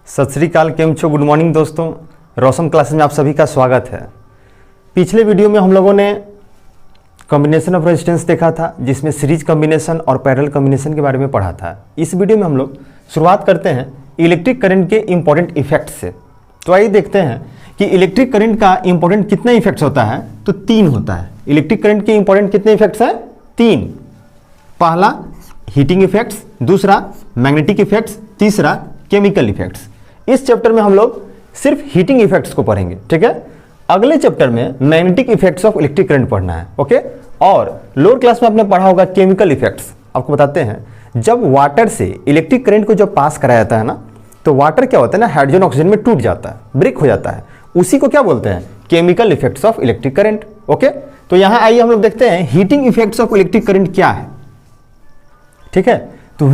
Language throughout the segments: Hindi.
सत श्री अकाल, केम छो, गुड मॉर्निंग दोस्तों। रोशन क्लासेस में आप सभी का स्वागत है। पिछले वीडियो में हम लोगों ने कॉम्बिनेशन ऑफ रेजिस्टेंस देखा था, जिसमें सीरीज कॉम्बिनेशन और पैरेलल कॉम्बिनेशन के बारे में पढ़ा था। इस वीडियो में हम लोग शुरुआत करते हैं इलेक्ट्रिक करंट के इंपॉर्टेंट इफेक्ट से। तो आइए देखते हैं कि इलेक्ट्रिक करंट का इंपॉर्टेंट कितने इफेक्ट्स होता है। तो 3 होता है। इलेक्ट्रिक करंट के इंपॉर्टेंट कितने इफेक्ट्स हैं? 3। पहला हीटिंग इफेक्ट्स, दूसरा मैग्नेटिक इफेक्ट्स, तीसरा केमिकल इफेक्ट्स। इस चैप्टर में हम लोग सिर्फ हीटिंग इफेक्ट्स को पढ़ेंगे, ठीक है। अगले चैप्टर में magnetic effects of electric current पढ़ना है, ओके। और लोअर क्लास में आपने पढ़ा होगा केमिकल इफेक्ट्स। आपको बताते हैं, जब वाटर से इलेक्ट्रिक करंट को जब पास कराया जाता है ना, तो वाटर क्या होता है ना, हाइड्रोजन ऑक्सीजन में टूट जाता है, ब्रेक हो जाता है। उसी को क्या बोलते हैं? Chemical effects of electric current, okay. तो यहां आइए हम लोग देखते हैं heating effects of electric current क्या है, ठीक है। तो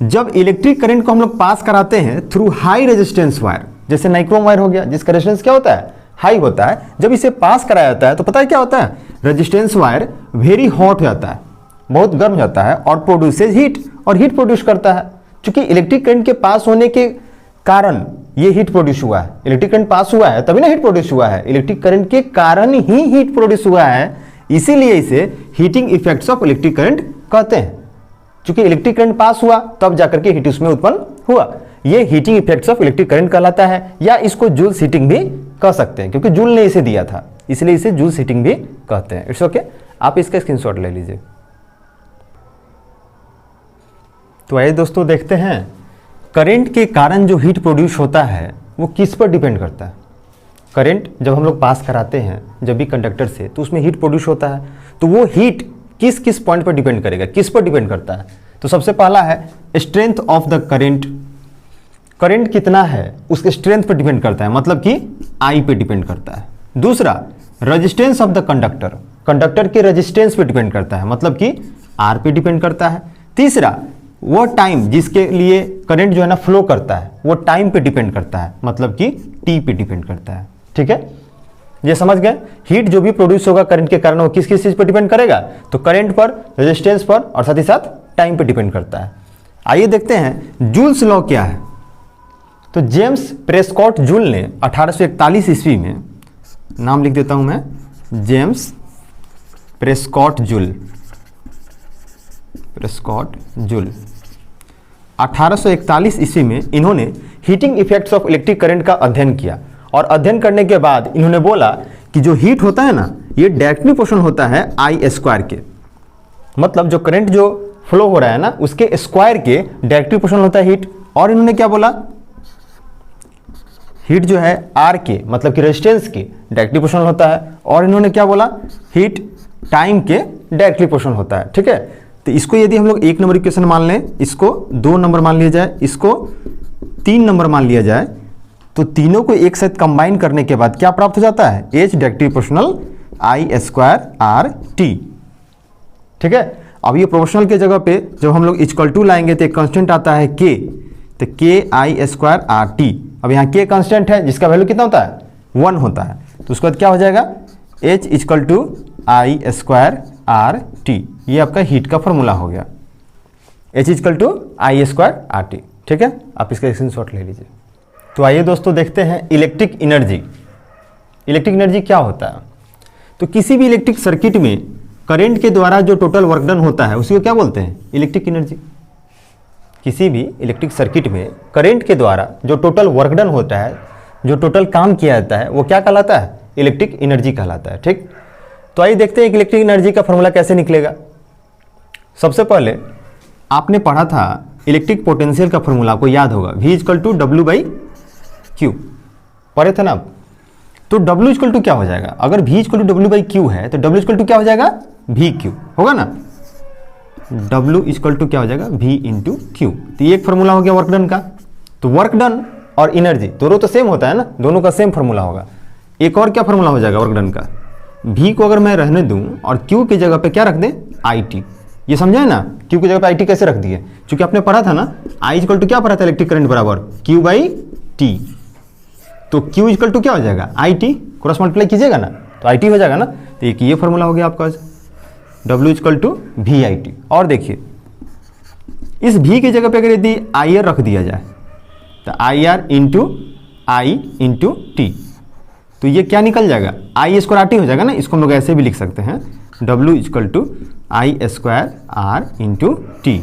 जब इलेक्ट्रिक करंट को हम लोग पास कराते हैं थ्रू हाई रेजिस्टेंस वायर, जैसे नाइक्रोम वायर हो गया, जिसका रेजिस्टेंस क्या होता है? हाई होता है। जब इसे पास कराया जाता है तो पता है क्या होता है? रेजिस्टेंस वायर वेरी हॉट हो जाता है, बहुत गर्म हो जाता है और प्रोड्यूसेज हीट, और हीट प्रोड्यूस करता है। क्योंकि इलेक्ट्रिक करंट के पास होने के कारण ये हीट प्रोड्यूस हुआ है। इलेक्ट्रिक करंट पास हुआ है तभी ना हीट प्रोड्यूस हुआ है। इलेक्ट्रिक करंट के कारण ही हीट प्रोड्यूस हुआ है, इसीलिए इसे heating effects of electric current कहते हैं। क्योंकि इलेक्ट्रिक करंट पास हुआ तब जाकर के हीट उसमें उत्पन्न हुआ। ये heating effects of electric current कहलाता है, या इसको जूल्स हीटिंग भी कह सकते हैं, क्योंकि जूल ने इसे दिया था, इसलिए इसे जूल्स हीटिंग भी कहते हैं। इट्स ओके, आप इसका स्क्रीनशॉट ले लीजिए। तो आइए दोस्तों देखते हैं करंट के कारण जो हीट प्रोड्यूस होता है वो किस पर डिपेंड करता है। करंट जब हम लोग पास कराते हैं जब भी कंडक्टर से, तो उसमें हीट प्रोड्यूस होता है। तो वो हीट किस किस पॉइंट पर डिपेंड करेगा, किस पर डिपेंड करता है? तो सबसे पहला है strength of the current. Current कितना है उसके स्ट्रेंथ पर डिपेंड करता है, मतलब कि आई पे डिपेंड करता है। दूसरा resistance of the conductor, conductor के रेजिस्टेंस पे डिपेंड करता है, मतलब कि आर पे डिपेंड करता है। तीसरा वो टाइम जिसके लिए करंट जो है ना फ्लो करता है, वो टाइम पे डिपेंड करता है, मतलब कि टी पे डिपेंड करता है, ठीक है। ये समझ गए? हीट जो भी प्रोड्यूस होगा करंट के कारण वो किस किस चीज पर डिपेंड करेगा? तो करंट पर, रेजिस्टेंस पर, और साथ ही साथ टाइम पर डिपेंड करता है। आइए देखते हैं जूल्स लॉ क्या है। तो जेम्स प्रेस्कॉट जूल ने 1841 ईस्वी में, नाम लिख देता हूं मैं, जेम्स प्रेस्कॉट जूल, 1841 ईस्वी में इन्होंने heating effects of electric current का अध्ययन किया। और अध्ययन करने के बाद इन्होंने बोला कि जो हीट होता है ना, ये डायरेक्टली प्रोपोर्शनल होता है आई स्क्वायर के। मतलब जो करंट जो फ्लो हो रहा है ना, उसके स्क्वायर के डायरेक्टली प्रोपोर्शनल होता है हीट। और इन्होंने क्या बोला? हीट जो है आर के, मतलब कि रेजिस्टेंस के डायरेक्टली प्रोपोर्शनल होता है। और इन्होंने क्या बोला? हीट टाइम के डायरेक्टली प्रोपोर्शनल होता है, ठीक है। तो इसको यदि हम लोग 1 नंबर इक्वेशन मान लें, इसको 2 नंबर मान लिया जाए, इसको 3 नंबर मान लिया जाए, तो तीनों को एक साथ कंबाइन करने के बाद क्या प्राप्त हो जाता है? एच डायरेक्टली प्रोपोर्शनल आई स्क्वायर आर टी, ठीक है। अब ये प्रोपोर्शनल के जगह पे जब हम लोग इक्वल टू लाएंगे तो एक कांस्टेंट आता है के, तो के आई स्क्वायर आर टी। अब यहाँ के कांस्टेंट है जिसका वैल्यू कितना होता है? 1 होता है। तो उसके बाद क्या हो जाएगा? H equal to I square R T. ये आपका हीट का फॉर्मूला हो गया, H equal to I square R T, ठीक है। आप इसका स्क्रीनशॉट ले लीजिए। तो आइए दोस्तों देखते हैं इलेक्ट्रिक एनर्जी। इलेक्ट्रिक एनर्जी क्या होता है? तो किसी भी इलेक्ट्रिक सर्किट में करंट के द्वारा जो टोटल वर्क डन होता है उसी को क्या बोलते हैं? Electric energy. किसी भी इलेक्ट्रिक सर्किट में करंट के द्वारा जो टोटल वर्क डन होता है, जो टोटल काम किया जाता है, वो क्या कहलाता है? इलेक्ट्रिक एनर्जी कहलाता है, ठीक। तो आइए देखते हैं इलेक्ट्रिक एनर्जी का फॉर्मूला कैसे निकलेगा। सबसे पहले आपने पढ़ा था इलेक्ट्रिक पोटेंशियल का फॉर्मूला, आपको याद होगा, V equal to W by Q, पढ़े थे ना आप। तो W इक्वल टू क्या हो जाएगा? अगर V equal to W by Q है तो W इक्वल टू क्या हो जाएगा? V क्यू होगा ना। W इक्वल टू क्या हो जाएगा? V into Q. तो ये एक फॉर्मूला हो गया वर्क डन का। तो वर्क डन और एनर्जी दोनों तो सेम होता है ना, दोनों का सेम फॉर्मूला होगा। एक और क्या फॉर्मूला हो जाएगा वर्क डन का? V को अगर मैं रहने दूं और Q की जगह पे क्या रख दें? IT। ये समझा है ना? Q की जगह पे IT कैसे रख दिए? क्योंकि आपने पढ़ा था ना, I इक्वल टू क्या पढ़ा था? इलेक्ट्रिक करंट बराबर Q बाई T। तो Q इक्वल टू क्या हो जाएगा? IT, क्रॉस मल्टीप्लाई कीजिएगा ना तो IT हो जाएगा ना। तो एक ये फॉर्मूला हो गया आपका, W इक्वल टू VIT। और देखिए इस V की जगह पे अगर यदि IR रख दिया जाए तो I R into I into T, तो ये क्या निकल जाएगा, आई स्क्वायर आर टी हो जाएगा ना। इसको हम लोग ऐसे भी लिख सकते हैं, W equal to I square R into T,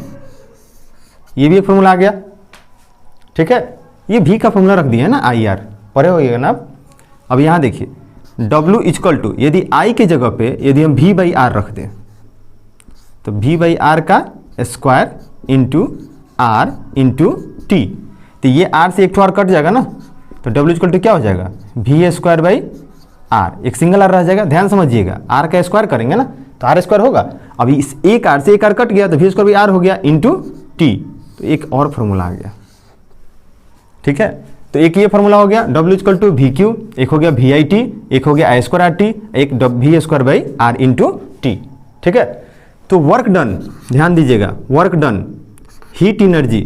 ये भी एक फॉर्मूला आ गया। ठीक है, ये भी का फॉर्मूला रख दिया है ना, आई आर पढ़े होइएगा ना आप। अब यहाँ देखिए W इक्वल टू, यदि I के जगह पे यदि हम V बाई आर रख दें तो V बाई आर का square into R into T, तो ये R से एक ठो R कट जाएगा ना, तो W इक्वल टू क्या हो जाएगा, V स्क्वायर बाई आर, एक सिंगल R रह जाएगा। ध्यान समझिएगा, R का स्क्वायर करेंगे ना तो R स्क्वायर होगा। अभी इस एक R से एक R कट गया तो V स्क्वायर बाई आर हो गया इंटू टी, तो एक और फॉर्मूला आ गया। ठीक है, तो एक ये फॉर्मूला हो गया W equal to V Q, एक हो गया वी आई टी, एक हो गया आई स्क्वायर आर टी, एक V square by R into T. ठीक है, तो वर्क डन, ध्यान दीजिएगा, वर्क डन, हीट एनर्जी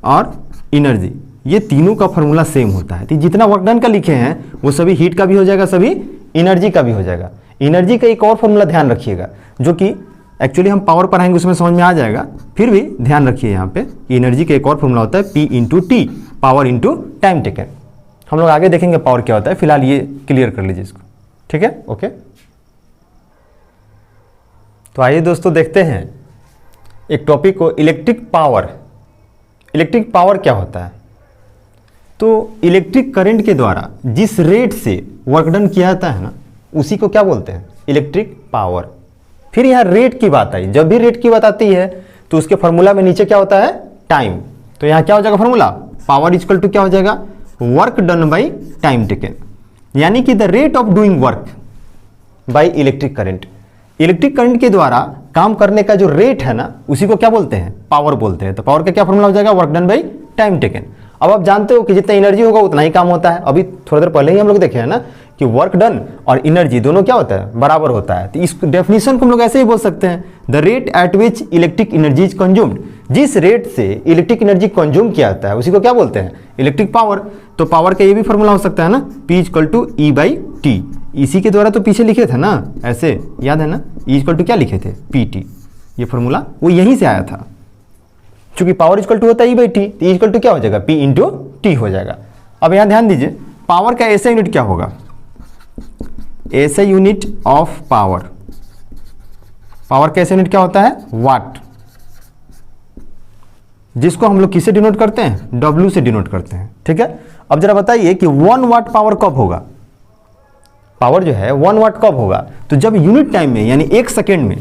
और एनर्जी, ये तीनों का फॉर्मूला सेम होता है। तो जितना वर्क डन का लिखे हैं वो सभी हीट का भी हो जाएगा, सभी एनर्जी का भी हो जाएगा। एनर्जी का एक और फॉर्मूला ध्यान रखिएगा, जो कि एक्चुअली हम पावर पढ़ाएंगे उसमें समझ में आ जाएगा, फिर भी ध्यान रखिए यहाँ पे एनर्जी का एक और फॉर्मूला होता है P into T, power into time taken. हम लोग आगे देखेंगे पावर क्या होता है, फिलहाल ये क्लियर कर लीजिए इसको। ठीक है, ओके। तो आइए दोस्तों देखते हैं एक टॉपिक को, इलेक्ट्रिक पावर। इलेक्ट्रिक पावर क्या होता है, तो इलेक्ट्रिक करंट के द्वारा जिस रेट से वर्क डन किया जाता है ना, उसी को क्या बोलते हैं, इलेक्ट्रिक पावर। फिर यहाँ रेट की बात आई, जब भी रेट की बात आती है तो उसके फॉर्मूला में नीचे क्या होता है, टाइम। तो यहाँ क्या हो जाएगा फॉर्मूला, पावर इक्वल टू क्या हो जाएगा, work done by time taken, यानी कि the rate of doing work by electric current. Electric current के द्वारा काम करने का जो रेट है ना, उसी को क्या बोलते हैं, पावर बोलते हैं। तो पावर का क्या फॉर्मूला हो जाएगा, work done by time taken. अब आप जानते हो कि जितना एनर्जी होगा उतना ही काम होता है। अभी थोड़ी देर पहले ही हम लोग देखे हैं ना कि वर्क डन और एनर्जी दोनों क्या होता है, बराबर होता है। तो इस डेफिनेशन को हम लोग ऐसे ही बोल सकते हैं, the rate at which electric energy is consumed. जिस रेट से इलेक्ट्रिक एनर्जी कंज्यूम किया जाता है उसी को क्या बोलते हैं, इलेक्ट्रिक पावर। तो पावर का ये भी फॉर्मूला हो सकता है ना, P equal to E by T. इसी के द्वारा तो पीछे लिखे थे ना, ऐसे याद है ना, E इक्वल टू क्या लिखे थे, PT। ये फॉर्मूला वो यहीं से आया था, चूंकि पावर इक्वल टू होता है E बाई टी, तो E इक्वल टू क्या हो जाएगा, P इंटू टी हो जाएगा। अब यहाँ ध्यान दीजिए, पावर का ऐसा यूनिट क्या होगा, ऐसा यूनिट ऑफ पावर। पावर का ऐसा यूनिट क्या होता है, वाट, जिसको हम लोग किससे डिनोट करते हैं, W से डिनोट करते हैं। ठीक है, अब जरा बताइए कि 1 वाट पावर कब होगा, पावर जो है 1 वाट कब होगा, तो जब यूनिट टाइम में यानी 1 सेकेंड में,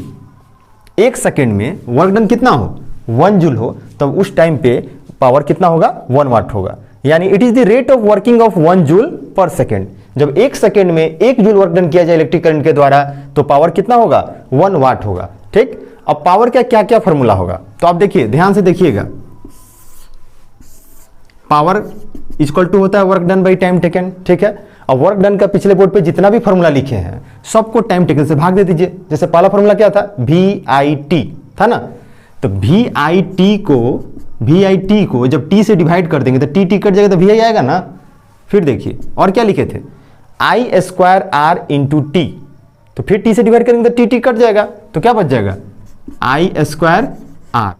1 सेकेंड में वर्क डन कितना हो, 1 जूल हो, तब उस टाइम पे पावर कितना होगा, 1 वाट होगा। यानी it is the rate of working of 1 joule पर सेकेंड। जब 1 सेकेंड में 1 जूल वर्क डन किया जाए इलेक्ट्रिक करंट के द्वारा, तो पावर कितना होगा, 1 वाट होगा। ठीक, अब पावर का क्या क्या फॉर्मूला होगा, तो आप देखिए, ध्यान से देखिएगा, पावर इक्वल टू होता है work done by time taken. ठीक है, अब वर्क डन का पिछले बोर्ड पे जितना भी फॉर्मूला लिखे हैं सबको टाइम टेकन से भाग दे दीजिए। जैसे पहला फॉर्मूला क्या था, VIT था ना, तो VIT को जब T से डिवाइड कर देंगे तो T कट जाएगा तो VI आएगा ना। फिर देखिए और क्या लिखे थे, I square R into T, तो फिर T से डिवाइड करेंगे तो T कट जाएगा, तो क्या बच जाएगा, I स्क्वायर R।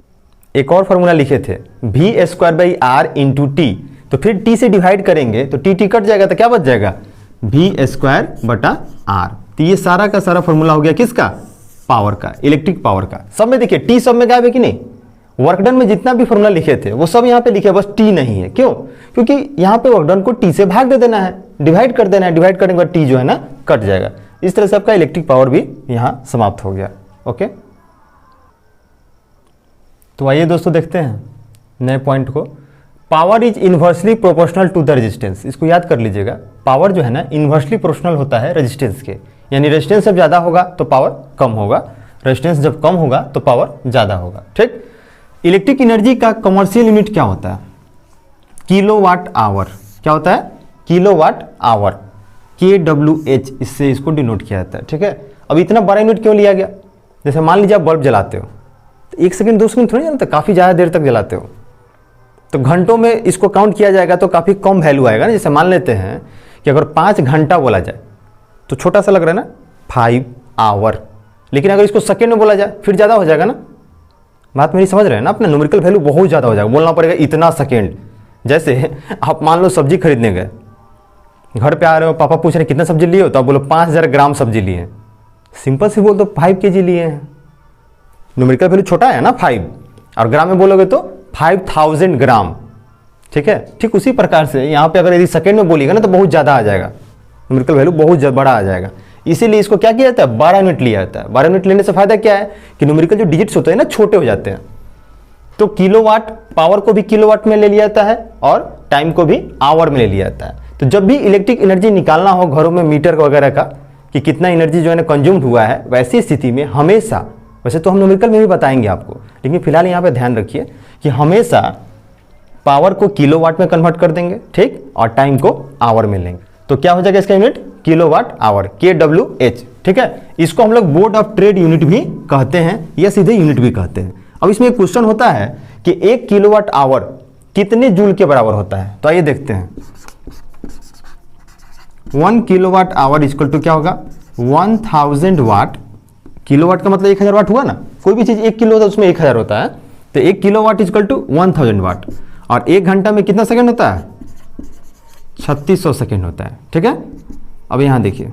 एक और फॉर्मूला लिखे थे, V square by R into T, तो फिर T से डिवाइड करेंगे तो T कट जाएगा, तो क्या बच जाएगा, V स्क्वायर बटा R। तो ये सारा का सारा फॉर्मूला हो गया किसका, पावर का, इलेक्ट्रिक पावर का। सब में देखिए T सब में गायब है कि नहीं, वर्कडन में जितना भी फॉर्मूला लिखे थे वो सब यहाँ पे लिखे, बस T नहीं है। क्यों, क्योंकि यहाँ पे वर्कडन को T से भाग दे देना है, डिवाइड कर देना है, डिवाइड करने के बाद T जो है ना कट जाएगा। इस तरह से आपका इलेक्ट्रिक पावर भी यहाँ समाप्त हो गया। ओके, तो आइए दोस्तों देखते हैं नए पॉइंट को, power is inversely proportional to the resistance. इसको याद कर लीजिएगा, पावर जो है ना इन्वर्सली प्रोपोर्शनल होता है रेजिस्टेंस के, यानी रेजिस्टेंस जब ज़्यादा होगा तो पावर कम होगा, रेजिस्टेंस जब कम होगा तो पावर ज़्यादा होगा। ठीक, इलेक्ट्रिक एनर्जी का कमर्शियल यूनिट क्या होता है, किलोवाट आवर। क्या होता है, किलोवाट आवर, kWh, इससे इसको डिनोट किया जाता है। ठीक है, अब इतना बड़ा यूनिट क्यों लिया गया, जैसे मान लीजिए आप बल्ब जलाते हो तो 1 सेकंड 2 सेकंड थोड़ी जलाते, काफ़ी ज़्यादा देर तक जलाते हो, तो घंटों में इसको काउंट किया जाएगा तो काफ़ी कम वैल्यू आएगा ना। जैसे मान लेते हैं कि अगर 5 घंटा बोला जाए तो छोटा सा लग रहा है ना, 5 आवर, लेकिन अगर इसको सेकेंड में बोला जाए फिर ज़्यादा हो जाएगा ना। बात मेरी समझ रहे हैं ना, अपना न्यूमेरिकल वैल्यू बहुत ज़्यादा हो जाएगा, बोलना पड़ेगा इतना सेकेंड, जैसे आप मान लो सब्जी खरीदने गए, घर पे आ रहे हो, पापा पूछ रहे हैं कितना सब्जी लिए हो, तो आप बोलो 5000 ग्राम सब्जी लिए हैं। सिंपल से बोल दो 5 kg लिए हैं। न्यूमेरिकल वैल्यू छोटा है ना 5, और ग्राम में बोलोगे तो 5000 ग्राम। ठीक है, ठीक उसी प्रकार से यहाँ पे अगर यदि सेकेंड में बोलिएगा ना तो बहुत ज़्यादा आ जाएगा, न्यूमेरिकल वैल्यू बहुत बड़ा आ जाएगा। इसीलिए इसको क्या किया जाता है, 12 यूनिट लिया जाता है। 12 यूनिट लेने से फायदा क्या है कि न्यूमेरिकल जो डिजिट्स होते हैं ना छोटे हो जाते हैं। तो किलोवाट पावर को भी किलोवाट में ले लिया जाता है और टाइम को भी आवर में ले लिया जाता है। तो जब भी इलेक्ट्रिक एनर्जी निकालना हो घरों में मीटर वगैरह का कि कितना एनर्जी जो है ना कंज्यूम्ड हुआ है, वैसी स्थिति में हमेशा, वैसे तो हम न्यूमेरिकल में भी बताएंगे आपको, लेकिन फिलहाल यहाँ पे ध्यान रखिए कि हमेशा पावर को किलोवाट में कन्वर्ट कर देंगे, ठीक, और टाइम को आवर में लेंगे। तो क्या हो जाएगा इसका यूनिट, किलोवाट आवर, KWH। ठीक है, इसको हम लोग बोर्ड ऑफ ट्रेड यूनिट भी कहते हैं या सीधे यूनिट भी कहते हैं। अब इसमें एक क्वेश्चन होता है कि 1 किलोवाट आवर कितने जूल के बराबर होता है, तो आइए देखते हैं। 1 किलोवाट आवर इक्वल टू क्या होगा, 1000 वाट। किलोवाट का मतलब 1000 वाट हुआ ना, कोई भी चीज 1 किलो होता है उसमें 1000 होता है, तो 1 किलोवाट इक्वल टू 1000 वाट। और 1 घंटा में कितना सेकंड होता है, 3600 सेकंड होता है। ठीक है, अब यहां देखिए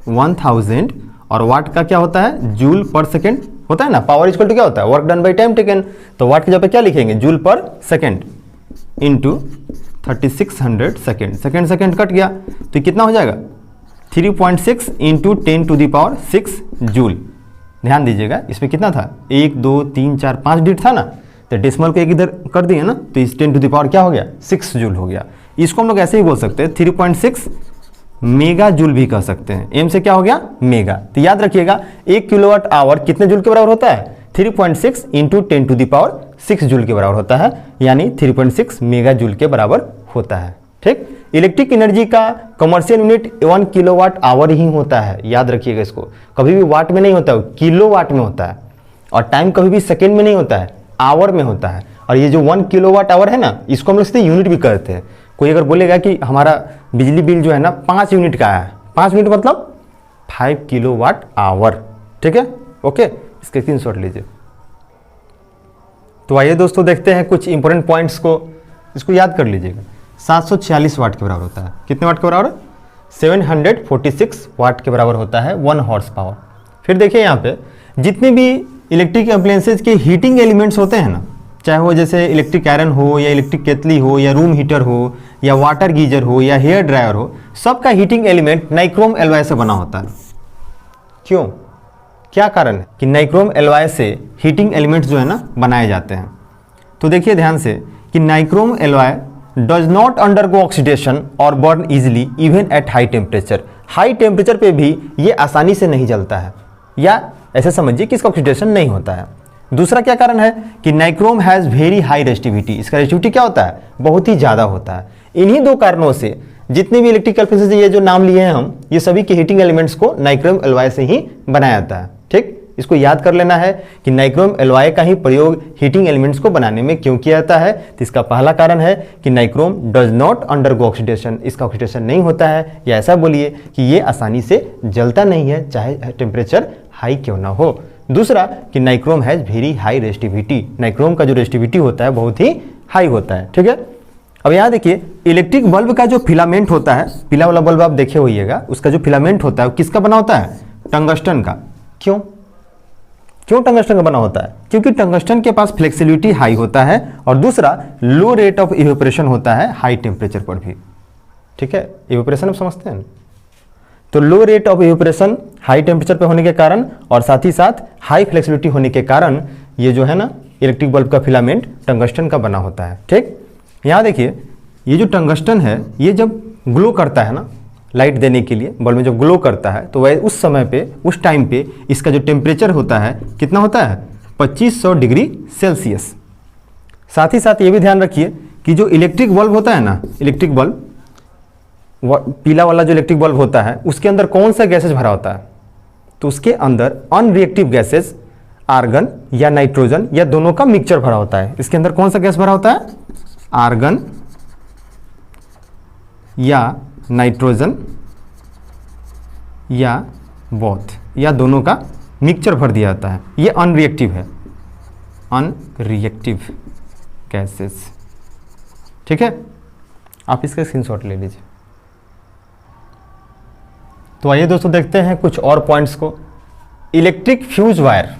1000 और वाट का क्या होता है, जूल पर सेकंड होता है ना। पावर इक्वल टू क्या होता है, work done by time taken. तो वाट की जगह पे क्या लिखेंगे, जूल पर second into 3600 second. Second cut गया तो कितना हो जाएगा, 3.6 इंटू 10⁶ जूल। ध्यान दीजिएगा इसमें कितना था, 1 2 3 4 5 डिजिट था ना, तो डेसिमल को एक इधर कर दिए ना, तो इस 10⁻⁴ क्या हो गया, 6 जूल हो गया। इसको हम लोग ऐसे ही बोल सकते हैं 3.6 मेगा जूल भी कह सकते हैं। एम से क्या हो गया, मेगा। तो याद रखिएगा 1 किलोवाट आवर कितने जूल के बराबर होता है, 3.6 इंटू 10⁶ जूल के बराबर होता है, यानी 3.6 मेगा जूल के बराबर होता है। ठीक, इलेक्ट्रिक एनर्जी का कमर्शियल यूनिट 1 किलोवाट आवर ही होता है। याद रखिएगा इसको, कभी भी वाट में नहीं होता है, किलोवाट में होता है। और टाइम कभी भी सेकेंड में नहीं होता है, आवर में होता है। और ये जो 1 किलोवाट आवर है ना, इसको हम लोग सीधे यूनिट भी कहते हैं। कोई अगर बोलेगा कि हमारा बिजली बिल जो है ना 5 यूनिट का है, 5 यूनिट मतलब 5 किलोवाट आवर। ठीक है, ओके, इसके स्क्रीनशॉट लीजिए। तो आइए दोस्तों देखते हैं कुछ इंपॉर्टेंट पॉइंट्स को, इसको याद कर लीजिएगा। 746 वाट के बराबर होता है, कितने वाट के बराबर, 746 वाट के बराबर होता है 1 हॉर्स पावर। फिर देखिए यहाँ पे जितने भी इलेक्ट्रिक अप्लायंसेज के हीटिंग एलिमेंट्स होते हैं ना, चाहे वो जैसे इलेक्ट्रिक आयरन हो या इलेक्ट्रिक केतली हो या रूम हीटर हो या वाटर गीजर हो या हेयर ड्रायर हो, सबका हीटिंग एलिमेंट नाइक्रोम एलॉय से बना होता है। क्यों, क्या कारण है कि नाइक्रोम एलॉय से हीटिंग एलिमेंट्स जो है ना बनाए जाते हैं। तो देखिए ध्यान से कि nichrome alloy does not undergo oxidation और burn easily even at high temperature. High temperature पे भी ये आसानी से नहीं जलता है, या ऐसे समझिए कि इसका ऑक्सीडेशन नहीं होता है। दूसरा क्या कारण है कि nichrome has very high resistivity. इसका रेजिस्टिविटी क्या होता है, बहुत ही ज़्यादा होता है। इन्हीं दो कारणों से जितने भी इलेक्ट्रिकल अप्लायंसेज ये जो नाम लिए हैं हम, ये सभी के हीटिंग एलिमेंट्स को नाइक्रोम एलॉय से ही बनाया जाता है। ठीक, इसको याद कर लेना है कि नाइक्रोम एलॉय का ही प्रयोग हीटिंग एलिमेंट्स को बनाने में क्यों किया जाता है। तो इसका पहला कारण है कि nichrome does not undergo oxidation, इसका ऑक्सीडेशन नहीं होता है, या ऐसा बोलिए कि ये आसानी से जलता नहीं है चाहे टेम्परेचर हाई क्यों ना हो। दूसरा कि nichrome has very high resistivity, nichrome का जो रेजिस्टिविटी होता है बहुत ही हाई होता है। ठीक है, अब यहाँ देखिए इलेक्ट्रिक बल्ब का जो फिलामेंट होता है, पीला वाला बल्ब आप देखे होइएगा, उसका जो फिलामेंट होता है वो किसका बना होता है, टंगस्टन का। क्यों टंगस्टन का बना होता है, क्योंकि टंगस्टन के पास फ्लेक्सिबिलिटी हाई होता है, और दूसरा लो रेट ऑफ इवेपोरेशन होता है हाई टेम्परेचर पर भी। ठीक है, इवेपोरेशन आप समझते हैं, तो low rate of evaporation high temperature पे होने के कारण और साथ ही साथ हाई फ्लेक्सिबिलिटी होने के कारण ये जो है ना इलेक्ट्रिक बल्ब का फिलामेंट टंगस्टन का बना होता है। ठीक, यहाँ देखिए ये जो टंगस्टन है ये जब ग्लो करता है ना लाइट देने के लिए, बल्ब में जब ग्लो करता है तो वह उस समय पे, उस टाइम पे इसका जो टेम्परेचर होता है कितना होता है, 2500 डिग्री सेल्सियस। साथ ही साथ ये भी ध्यान रखिए कि जो इलेक्ट्रिक बल्ब होता है ना, इलेक्ट्रिक बल्ब पीला वाला जो इलेक्ट्रिक बल्ब होता है उसके अंदर कौन सा गैसेज भरा होता है, तो उसके अंदर अनरिएक्टिव गैसेज आर्गन या नाइट्रोजन या दोनों का मिक्सचर भरा होता है। इसके अंदर कौन सा गैस भरा होता है, आर्गन या नाइट्रोजन या बोथ या दोनों का मिक्सचर भर दिया जाता है। ये अनरिएक्टिव है, अनरिएक्टिव गैसेस। ठीक है, आप इसका स्क्रीनशॉट ले लीजिए। तो आइए दोस्तों देखते हैं कुछ और पॉइंट्स को। इलेक्ट्रिक फ्यूज वायर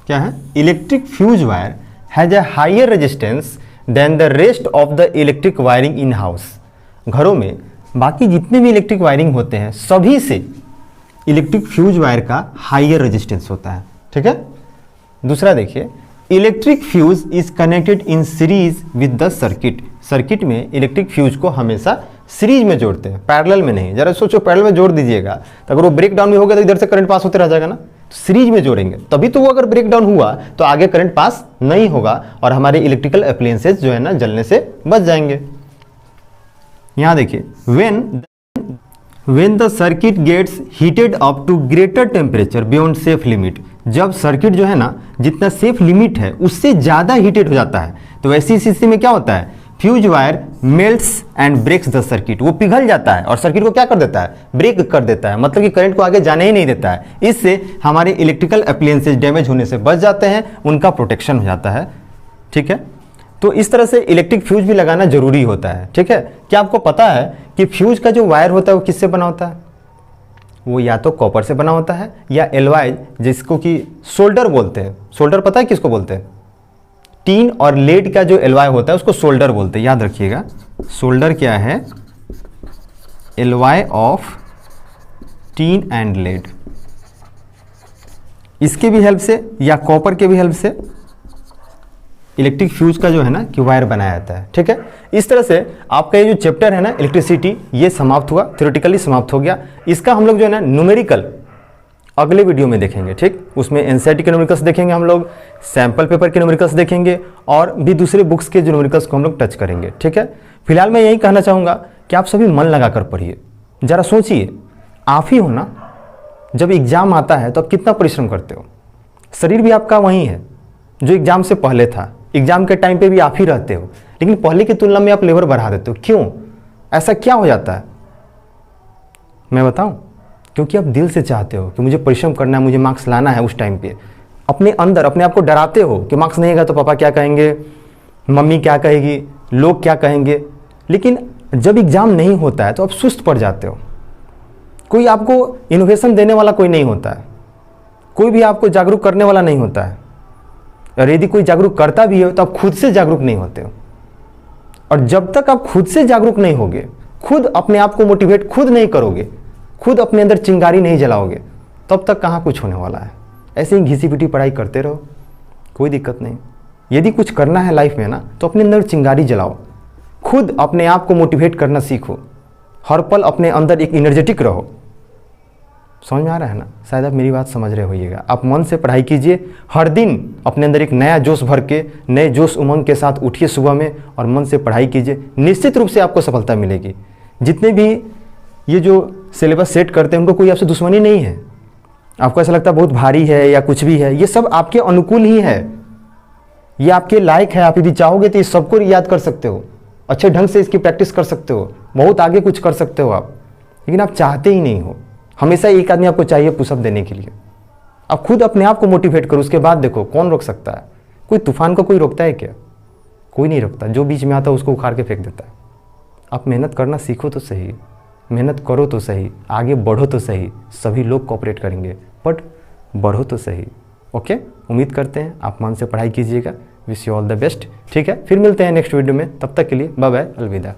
क्या है? Electric fuse wire has a higher resistance than the rest of the electric wiring in house. घरों में बाकी जितने भी इलेक्ट्रिक वायरिंग होते हैं सभी से इलेक्ट्रिक फ्यूज वायर का हायर रेजिस्टेंस होता है। ठीक है, दूसरा देखिए, electric fuse is connected in series with the circuit. Circuit में इलेक्ट्रिक फ्यूज को हमेशा सीरीज में जोड़ते हैं, पैरेलल में नहीं। जरा सोचो, पैरेलल में जोड़ दीजिएगा तो अगर वो ब्रेक डाउन भी हो गया तो इधर से करंट पास होते रह जाएगा ना। तो सीरीज में जोड़ेंगे तभी तो वो अगर ब्रेक डाउन हुआ तो आगे करंट पास नहीं होगा और हमारे इलेक्ट्रिकल अप्लायंसेस जो है ना जलने से बच जाएंगे। यहां देखिए, when the circuit gets heated up to greater temperature beyond safe limit, जब सर्किट जो है ना जितना सेफ लिमिट है उससे ज़्यादा हीटेड हो जाता है तो ऐसी स्थिति में क्या होता है? Fuse wire melts and breaks the circuit. वो पिघल जाता है और सर्किट को क्या कर देता है? ब्रेक कर देता है, मतलब कि करंट को आगे जाने ही नहीं देता है। इससे हमारे इलेक्ट्रिकल अप्लायंसेस डैमेज होने से बच जाते हैं, उनका प्रोटेक्शन हो जाता है। ठीक है, तो इस तरह से इलेक्ट्रिक फ्यूज भी लगाना जरूरी होता है। ठीक है, क्या आपको पता है कि फ्यूज का जो वायर होता है वो किससे बना होता है? वो या तो कॉपर से बना होता है या एलवाई, जिसको कि सोल्डर बोलते हैं। सोल्डर पता है किसको बोलते हैं? टीन और लेड का जो एलवाई होता है उसको सोल्डर बोलते हैं, याद रखिएगा। सोल्डर क्या है? एलवाई ऑफ टीन एंड लेड। इसके भी हेल्प से या कॉपर के भी हेल्प से इलेक्ट्रिक फ्यूज का जो है ना कि वायर बनाया जाता है। ठीक है, इस तरह से आपका ये जो चैप्टर है ना इलेक्ट्रिसिटी, ये समाप्त हुआ, थ्योरेटिकली समाप्त हो गया। इसका हम लोग जो है ना न्यूमेरिकल अगले वीडियो में देखेंगे। ठीक, उसमें एनसीईआरटी के न्यूमेरिकल्स देखेंगे, हम लोग सैंपल पेपर के न्यूमेरिकल्स देखेंगे और भी दूसरे बुक्स के जो न्यूमेरिकल्स को हम लोग टच करेंगे। ठीक है, फिलहाल मैं यही कहना चाहूँगा कि आप सभी मन लगाकर पढ़िए। ज़रा सोचिए, आप ही हो ना, जब एग्ज़ाम आता है तो आप कितना परिश्रम करते हो। शरीर भी आपका वही है जो एग्ज़ाम से पहले था, एग्जाम के टाइम पे भी आप ही रहते हो, लेकिन पहले की तुलना में आप लेवल बढ़ा देते हो। क्यों? ऐसा क्या हो जाता है? मैं बताऊं? क्योंकि आप दिल से चाहते हो कि मुझे परिश्रम करना है, मुझे मार्क्स लाना है। उस टाइम पे अपने अंदर अपने आप को डराते हो कि मार्क्स नहीं आएगा तो पापा क्या कहेंगे, मम्मी क्या कहेगी, लोग क्या कहेंगे। लेकिन जब एग्जाम नहीं होता है तो आप सुस्त पड़ जाते हो। कोई आपको इनोवेशन देने वाला कोई नहीं होता है, कोई भी आपको जागरूक करने वाला नहीं होता है। और यदि कोई जागरूक करता भी है तो आप खुद से जागरूक नहीं होते हो। और जब तक आप खुद से जागरूक नहीं होगे, खुद अपने आप को मोटिवेट खुद नहीं करोगे, खुद अपने अंदर चिंगारी नहीं जलाओगे, तब तक कहाँ कुछ होने वाला है। ऐसे ही घिसी पिटी पढ़ाई करते रहो, कोई दिक्कत नहीं। यदि कुछ करना है लाइफ में ना तो अपने अंदर चिंगारी जलाओ, खुद अपने आप को मोटिवेट करना सीखो, हर पल अपने अंदर एक एनर्जेटिक रहो। समझ में आ रहा है ना? शायद आप मेरी बात समझ रहे होइएगा। आप मन से पढ़ाई कीजिए, हर दिन अपने अंदर एक नया जोश भर के, नए जोश उमंग के साथ उठिए सुबह में और मन से पढ़ाई कीजिए। निश्चित रूप से आपको सफलता मिलेगी। जितने भी ये जो सिलेबस सेट करते हैं उनको कोई आपसे दुश्मनी नहीं है। आपको ऐसा लगता है बहुत भारी है या कुछ भी है, ये सब आपके अनुकूल ही है, ये आपके लायक है। आप यदि चाहोगे तो इस सबको याद कर सकते हो, अच्छे ढंग से इसकी प्रैक्टिस कर सकते हो, बहुत आगे कुछ कर सकते हो आप, लेकिन आप चाहते ही नहीं हो। हमेशा एक आदमी आपको चाहिए पुशअप देने के लिए। आप खुद अपने आप को मोटिवेट करो, उसके बाद देखो कौन रोक सकता है। कोई तूफान को कोई रोकता है क्या? कोई नहीं रोकता। जो बीच में आता है उसको उखाड़ के फेंक देता है। आप मेहनत करना सीखो तो सही, मेहनत करो तो सही, आगे बढ़ो तो सही। सभी लोग कोऑपरेट करेंगे, बट बढ़ो तो सही। ओके, उम्मीद करते हैं आप मन से पढ़ाई कीजिएगा। Wish you all the best. ठीक है, फिर मिलते हैं नेक्स्ट वीडियो में। तब तक के लिए बाय बाय, अलविदा।